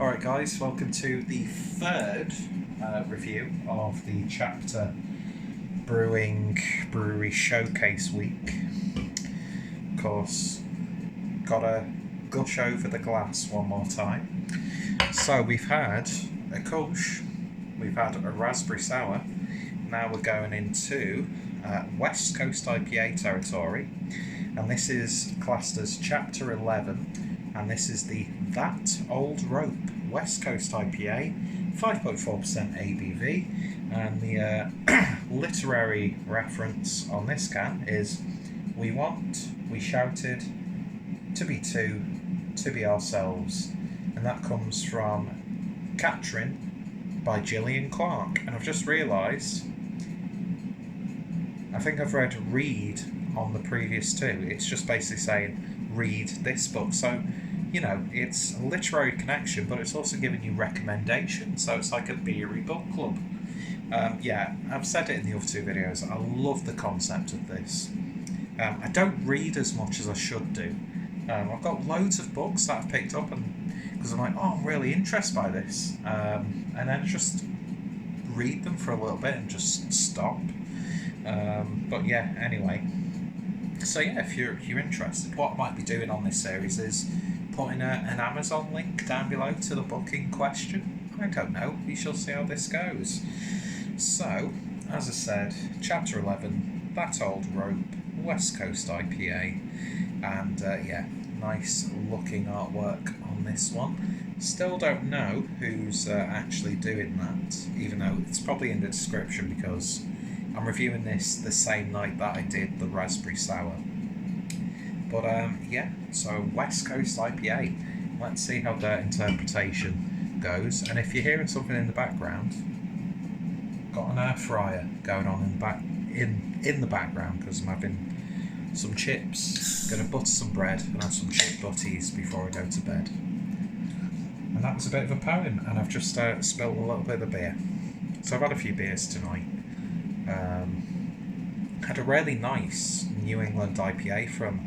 Alright guys, welcome to the third review of the chapter Brewing Brewery Showcase Week. Of course, gotta gush over the glass one more time. So we've had a Kolsch, we've had a Raspberry Sour, now we're going into West Coast IPA territory, and this is classed as chapter 11. And this is the That Old Rope West Coast IPA, 5.4% ABV, and the literary reference on this can is we shouted, to be two, to be ourselves, and that comes from Catrin by Gillian Clarke. And I've just realised, I think I've read read on the previous two. It's just basically saying read this book, so you know, it's a literary connection, but it's also giving you recommendations, so it's like a beery book club. Yeah, I've said it in the other two videos, I love the concept of this. I don't read as much as I should do. I've got loads of books that I've picked up and because I'm like, oh, I'm really interested by this, and then just read them for a little bit and just stop. But yeah, anyway, so yeah, if you're interested, what I might be doing on this series is putting an Amazon link down below to the book in question. I don't know, we shall see how this goes. So, as I said, chapter 11, That Old Rope, West Coast IPA, and yeah, nice looking artwork on this one. Still don't know who's actually doing that, even though it's probably in the description because I'm reviewing this the same night that I did the Raspberry Sour. But yeah, so West Coast IPA. Let's see how their interpretation goes. And if you're hearing something in the background, got an air fryer going on in the background because I'm having some chips. Gonna butter some bread and have some chip butties before I go to bed. And that was a bit of a poem, and I've just spilled a little bit of beer. So I've had a few beers tonight. Had a really nice New England IPA from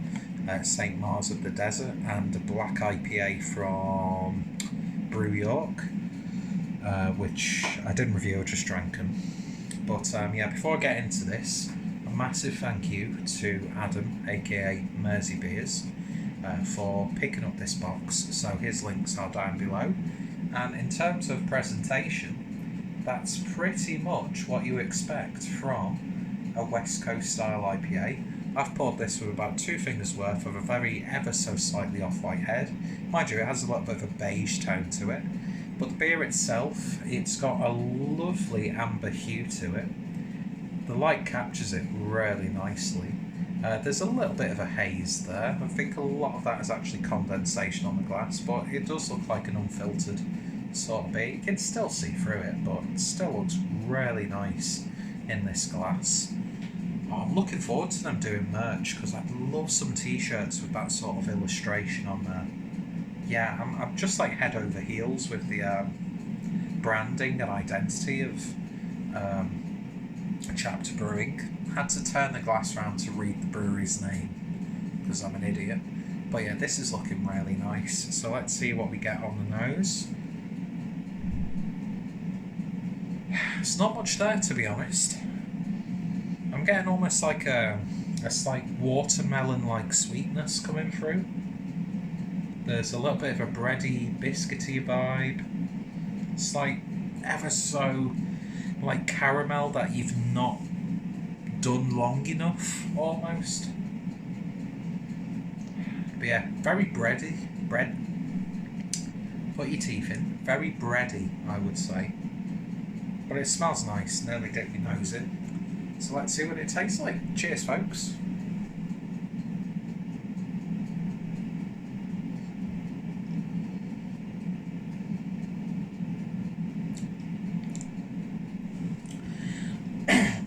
St. Mars of the Desert, and a black IPA from Brew York, which I didn't review, I just drank them. But yeah, before I get into this, a massive thank you to Adam, aka Mersey Beers, for picking up this box. So his links are down below. And in terms of presentation, that's pretty much what you expect from a West Coast style IPA. I've poured this with about 2 fingers worth of a very ever so slightly off-white head. Mind you, it has a little bit of a beige tone to it, but the beer itself, it's got a lovely amber hue to it. The light captures it really nicely. There's a little bit of a haze there. I think a lot of that is actually condensation on the glass, but it does look like an unfiltered sort of beer. You can still see through it, but it still looks really nice in this glass. I'm looking forward to them doing merch because I'd love some t-shirts with that sort of illustration on there. Yeah, I'm just like head over heels with the branding and identity of Chapter Brewing. Had to turn the glass around to read the brewery's name because I'm an idiot. But yeah, this is looking really nice. So let's see what we get on the nose. It's not much there, to be honest. I'm getting almost like a slight watermelon-like sweetness coming through. There's a little bit of a bready, biscuity vibe. It's like ever so like caramel that you've not done long enough, almost. But yeah, very bready. Put your teeth in. Very bready, I would say. But it smells nice. Nearly dip your nose in. So let's see what it tastes like. Cheers, folks.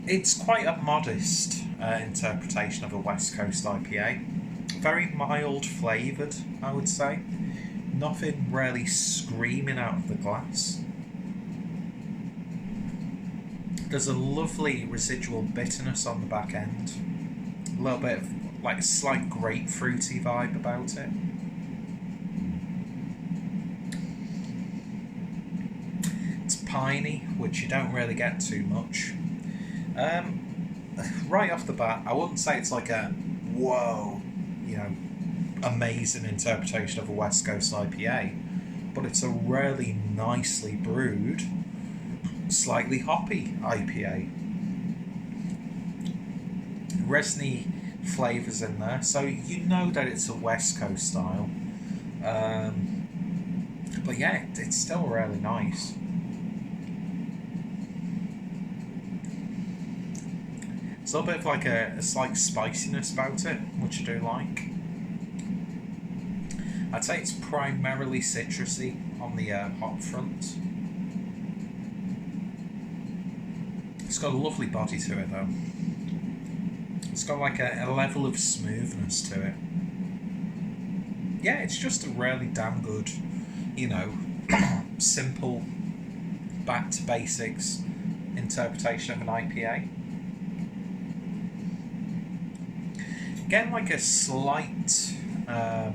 It's quite a modest interpretation of a West Coast IPA. Very mild flavoured, I would say. Nothing really screaming out of the glass. There's a lovely residual bitterness on the back end. A little bit of like a slight grapefruity vibe about it. piney, which you don't really get too much. Right off the bat, I wouldn't say it's like a whoa, amazing interpretation of a West Coast IPA, but it's a really nicely brewed, slightly hoppy IPA. Resiny flavours in there, so you know that it's a West Coast style. But yeah, it's still really nice. There's a little bit of like a slight spiciness about it, which I do like. I'd say it's primarily citrusy on the hop front. It's got a lovely body to it though. It's got like a level of smoothness to it. Yeah, it's just a really damn good, simple, back to basics interpretation of an IPA. Again, like a slight, I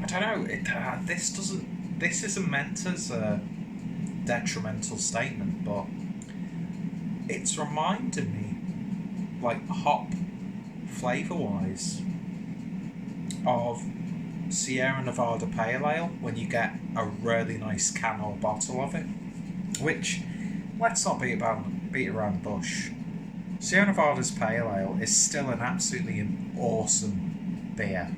don't know. This isn't meant as a detrimental statement, but it's reminded me, like hop flavour-wise, of Sierra Nevada Pale Ale when you get a really nice can or bottle of it. Which, let's not beat around the bush. Sierra Nevada's Pale Ale is still an absolutely awesome beer.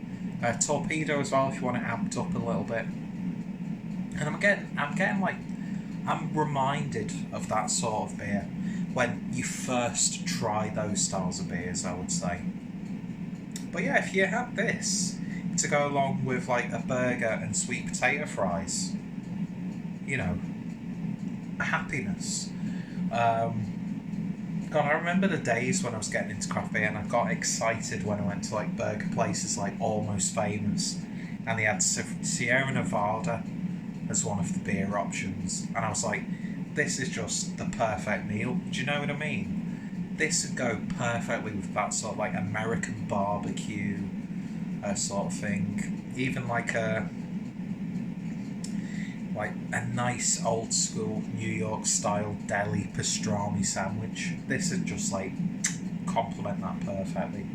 Torpedo as well, if you want it amped up a little bit. And I'm reminded of that sort of beer when you first try those styles of beers, I would say. But yeah, if you had this to go along with like a burger and sweet potato fries, happiness. God, I remember the days when I was getting into craft beer and I got excited when I went to like burger places like Almost Famous and they had Sierra Nevada as one of the beer options, and I was like, this is just the perfect meal. Do you know what I mean? This would go perfectly with that sort of like American barbecue sort of thing. Even like a nice old school New York style deli pastrami sandwich. This would just like complement that perfectly.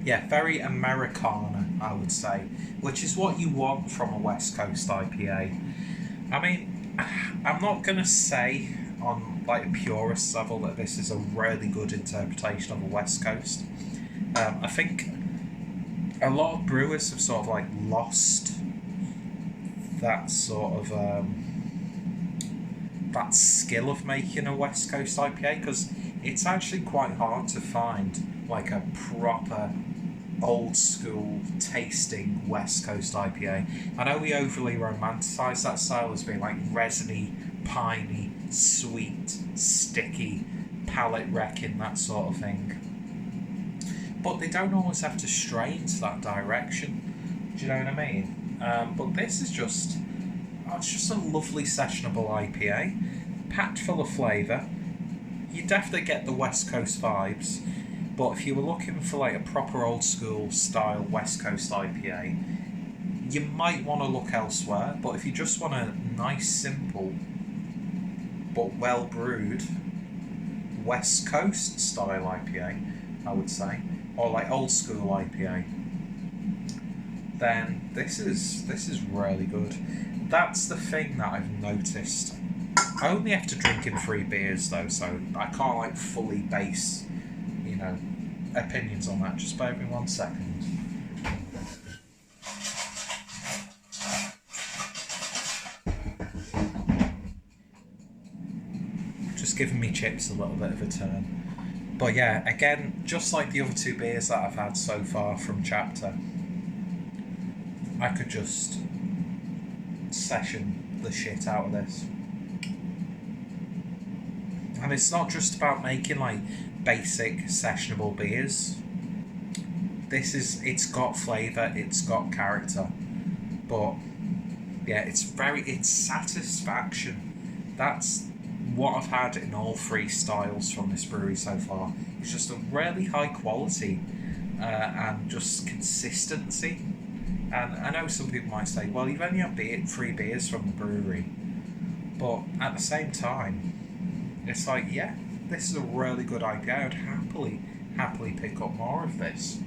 Yeah, very Americana, I would say, which is what you want from a West Coast IPA. I mean, I'm not going to say on like a purist level that this is a really good interpretation of a West Coast. I think a lot of brewers have sort of like lost that sort of that skill of making a West Coast IPA, because it's actually quite hard to find like a proper old school tasting West Coast IPA. I know we overly romanticise that style as being like resiny, piney, sweet, sticky, palate wrecking, that sort of thing. But they don't always have to stray into that direction. Do you know what I mean? But this is just, it's just a lovely sessionable IPA, packed full of flavour. You definitely get the West Coast vibes. But if you were looking for like a proper old school style West Coast IPA, you might want to look elsewhere. But if you just want a nice, simple, but well brewed West Coast style IPA, I would say, or like old school IPA, then this is really good. That's the thing that I've noticed. I only have to drink in 3 beers though, so I can't like fully base opinions on that. Just bear with me 1 second. Just giving me chips a little bit of a turn. But yeah, again, just like the other 2 beers that I've had so far from Chapter, I could just session the shit out of this. And it's not just about making like basic sessionable beers. It's got flavour, it's got character, but yeah, it's satisfaction. That's what I've had in all 3 styles from this brewery so far. It's just a really high quality and just consistency And I know some people might say, well, you've only had 3 beers from the brewery. But at the same time, it's like, yeah, this is a really good IPA. I'd happily pick up more of this.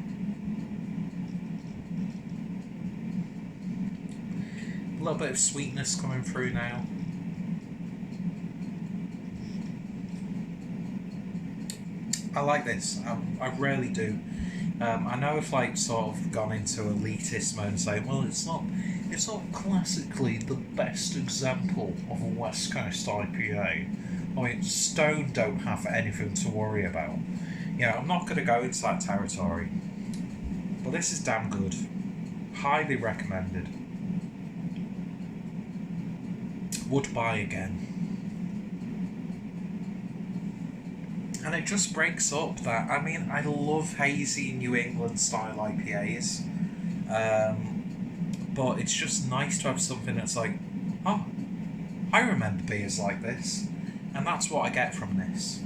A little bit of sweetness coming through now. I like this. I really do. I know I've like sort of gone into elitist mode and saying, well, it's not classically the best example of a West Coast IPA. I mean, Stone don't have anything to worry about. I'm not going to go into that territory. But this is damn good. Highly recommended. Would buy again. And it just breaks up that, I mean, I love hazy New England style IPAs. But it's just nice to have something that's like, oh, I remember beers like this. And that's what I get from this.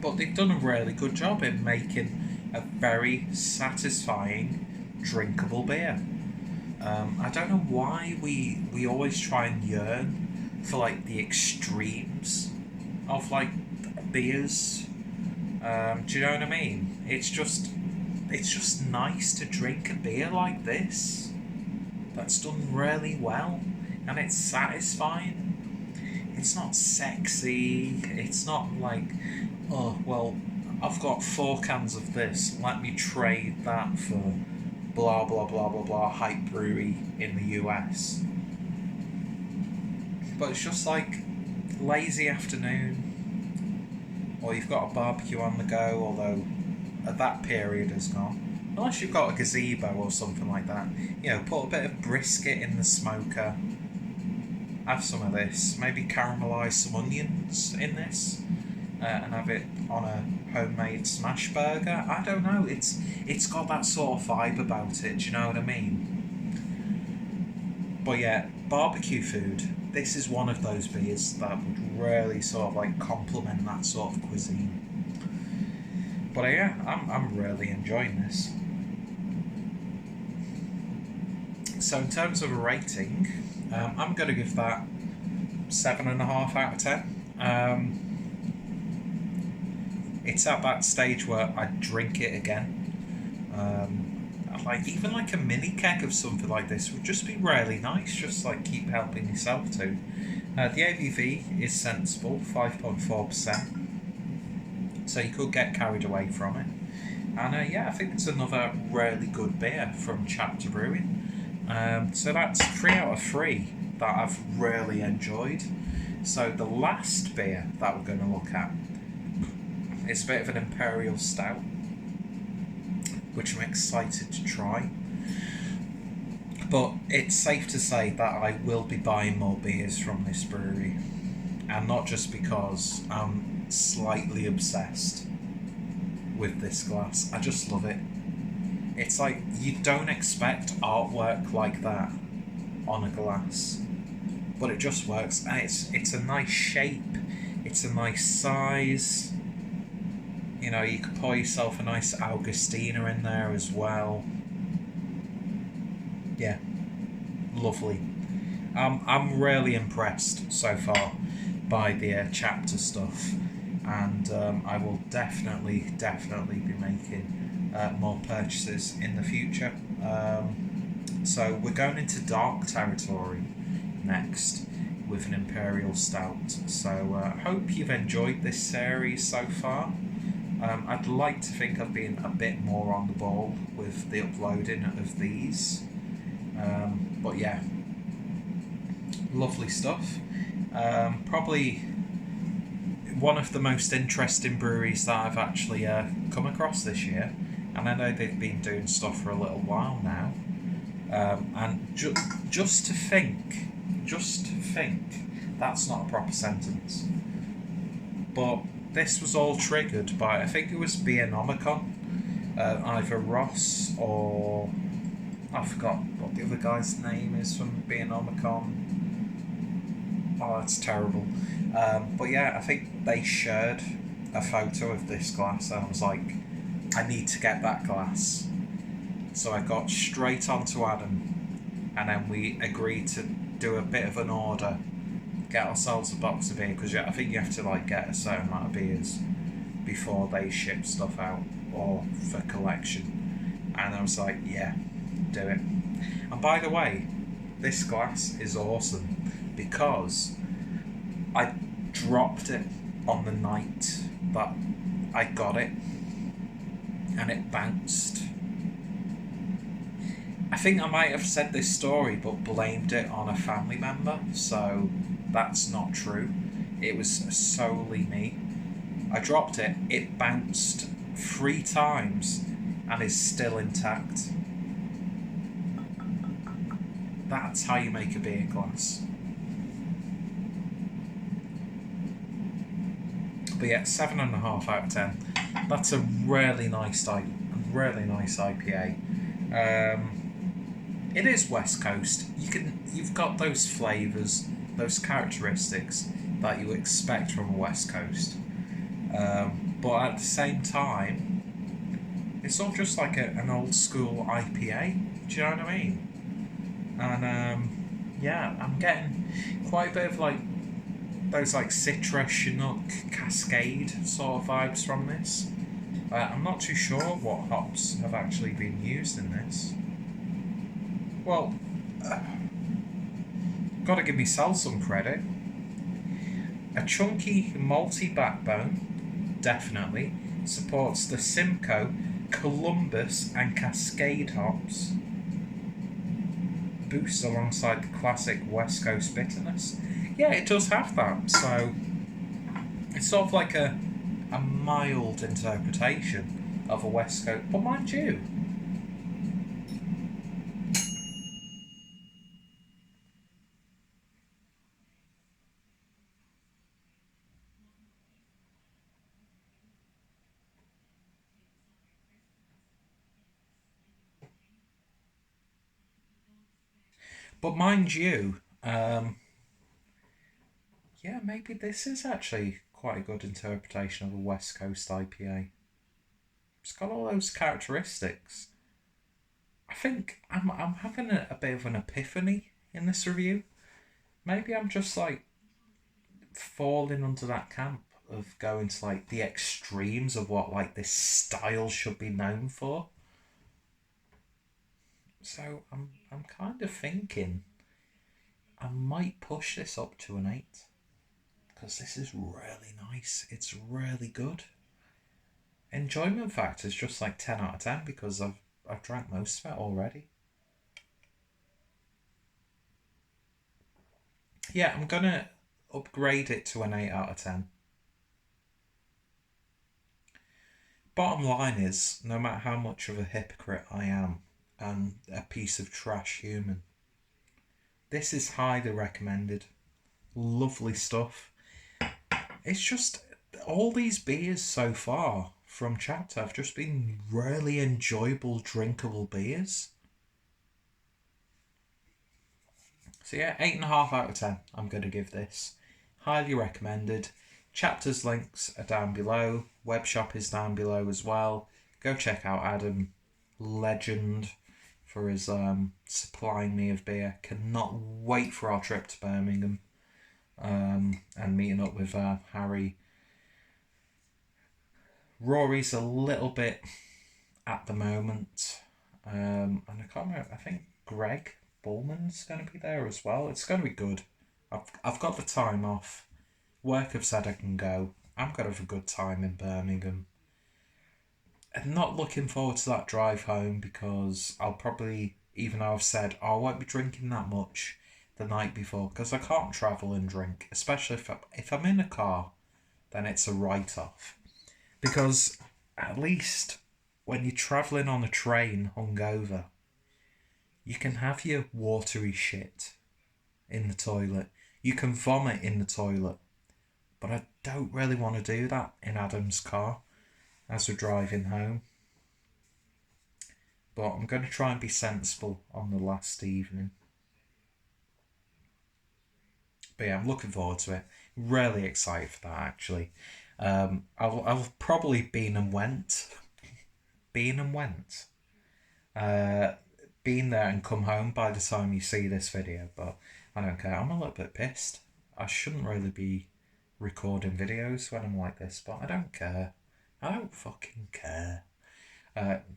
But they've done a really good job in making a very satisfying, drinkable beer. I don't know why we always try and yearn for like the extremes of like beers. Do you know what I mean? It's just nice to drink a beer like this that's done really well, and it's satisfying. It's not sexy. It's not like, oh well, I've got 4 cans of this, let me trade that for blah blah blah blah blah hype brewery in the US. But it's just like lazy afternoon, or you've got a barbecue on the go, although that period has gone. Unless you've got a gazebo or something like that. Put a bit of brisket in the smoker, have some of this, maybe caramelise some onions in this, and have it on a homemade smash burger. I don't know, it's got that sort of vibe about it, do you know what I mean? But yeah, barbecue food, this is one of those beers that would really sort of like complement that sort of cuisine. But yeah, I'm really enjoying this. So in terms of a rating, I'm going to give that 7.5 out of 10. It's at that stage where I'd drink it again. Even like a mini keg of something like this would just be really nice. Just like keep helping yourself to. The ABV is sensible, 5.4%. So you could get carried away from it. And I think it's another really good beer from Chapter Brewing. So that's 3 out of 3 that I've really enjoyed. So the last beer that we're going to look at is a bit of an Imperial Stout, which I'm excited to try. But it's safe to say that I will be buying more beers from this brewery. And not just because I'm slightly obsessed with this glass. I just love it. It's like, you don't expect artwork like that on a glass, but it just works, and it's a nice shape, it's a nice size. You could pour yourself a nice Augustina in there as well. Yeah, lovely. I'm really impressed so far by the chapter stuff, and I will definitely be making more purchases in the future. So we're going into dark territory next with an Imperial Stout. So hope you've enjoyed this series so far. I'd like to think I've been a bit more on the ball with the uploading of these. But yeah, lovely stuff. Probably one of the most interesting breweries that I've actually come across this year. And I know they've been doing stuff for a little while now. And just to think, that's not a proper sentence. But this was all triggered by, I think it was Beernomicon, either Ross or I forgot what the other guy's name is from Beernomicon. Oh, that's terrible. But yeah, I think they shared a photo of this glass, and I was like, I need to get that glass. So I got straight onto Adam, and then we agreed to do a bit of an order, get ourselves a box of beer, because I think you have to like get a certain amount of beers before they ship stuff out or for collection. And I was like, yeah, do it. And by the way, this glass is awesome because I dropped it on the night that I got it and it bounced. I think I might have said this story but blamed it on a family member, so that's not true. It was solely me. I dropped it, it bounced 3 times and is still intact. That's how you make a beer glass. But yeah, 7.5 out of 10. That's a really nice IPA. It is West Coast. You've got those flavours, those characteristics that you expect from a West Coast. But at the same time, it's all just like an old school IPA. Do you know what I mean? And yeah, I'm getting quite a bit of like those like citrus, chinook, cascade sort of vibes from this. I'm not too sure what hops have actually been used in this. Well, gotta give myself some credit. A chunky, malty backbone, definitely, supports the Simcoe, Columbus and Cascade hops. Boosts alongside the classic West Coast bitterness. Yeah, it does have that, so it's sort of like a mild interpretation of a West Coast, but mind you, yeah, maybe this is actually quite a good interpretation of a West Coast IPA. It's got all those characteristics. I think I'm having a bit of an epiphany in this review. Maybe I'm just like falling under that camp of going to like the extremes of what like this style should be known for. So I'm kind of thinking I might push this up to an 8 because this is really nice. It's really good. Enjoyment factor is just like 10 out of 10 because I've drank most of it already. Yeah, I'm gonna upgrade it to an 8 out of 10. Bottom line is, no matter how much of a hypocrite I am and a piece of trash human, this is highly recommended. Lovely stuff. It's just all these beers so far from Chapter have just been really enjoyable, drinkable beers. So yeah, 8.5 out of 10 I'm going to give this. Highly recommended. Chapter's links are down below. Webshop is down below as well. Go check out Adam, legend, for his supplying me of beer. Cannot wait for our trip to Birmingham and meeting up with Harry. Rory's a little bit at the moment, and I can't remember. I think Greg Bullman's going to be there as well. It's going to be good. I've got the time off. Work have said I can go. I'm going to have a good time in Birmingham. I'm not looking forward to that drive home because I'll probably, even though I've said I won't be drinking that much the night before, because I can't travel and drink, especially if I'm in a car, then it's a write-off. Because at least when you're travelling on a train hungover, you can have your watery shit in the toilet. You can vomit in the toilet. But I don't really want to do that in Adam's car as we're driving home. But I'm going to try and be sensible on the last evening. But yeah, I'm looking forward to it. Really excited for that, actually. I've probably been and went. been there and come home by the time you see this video, but I don't care. I'm a little bit pissed. I shouldn't really be recording videos when I'm like this, but I don't care. I don't fucking care.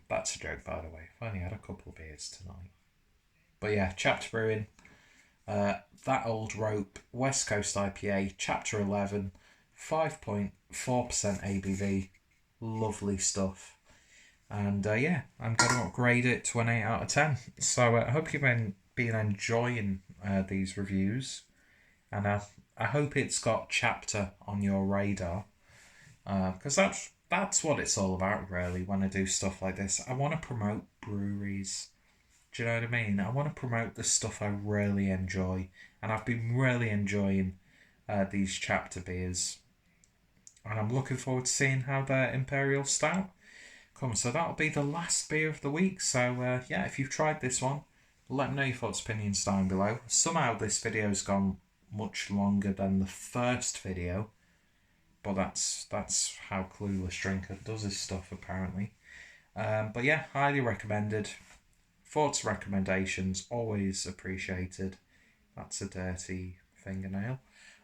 That's a joke, by the way. I've only had a couple of beers tonight. But yeah, Chapter Brewing, That Old Rope, West Coast IPA, Chapter 11, 5.4% ABV. Lovely stuff. And yeah, I'm going to upgrade it to an 8 out of 10. So I hope you've been enjoying these reviews. And I hope it's got Chapter on your radar. Because that's what it's all about, really, when I do stuff like this. I want to promote breweries. Do you know what I mean? I want to promote the stuff I really enjoy. And I've been really enjoying these Chapter beers. And I'm looking forward to seeing how their Imperial Stout comes. So that'll be the last beer of the week. So yeah, if you've tried this one, let me know your thoughts, opinions down below. Somehow this video's gone much longer than the first video. But that's how Clueless Drinker does his stuff, apparently. But yeah, highly recommended. Thoughts, recommendations, always appreciated. That's a dirty fingernail.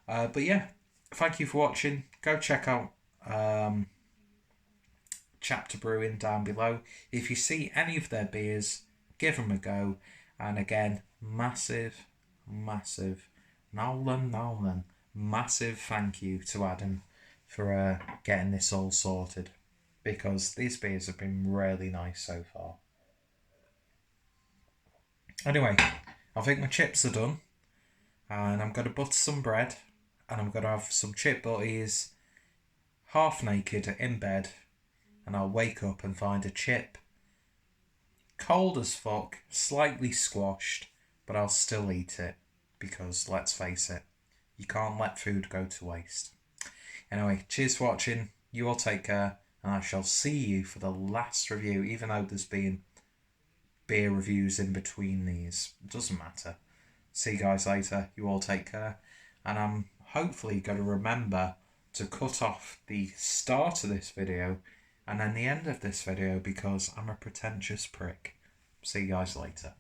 But yeah, thank you for watching. Go check out Chapter Brewing down below. If you see any of their beers, give them a go. And again, massive, Nolan, massive thank you to Adam for getting this all sorted, because these beers have been really nice so far. Anyway, I think my chips are done, and I'm going to butter some bread, and I'm going to have some chip butties, half naked in bed, and I'll wake up and find a chip, cold as fuck, slightly squashed, but I'll still eat it, because let's face it, you can't let food go to waste. Anyway, cheers for watching, you all take care, and I shall see you for the last review, even though there's been beer reviews in between these. It doesn't matter. See you guys later, you all take care, and I'm hopefully going to remember to cut off the start of this video and then the end of this video, because I'm a pretentious prick. See you guys later.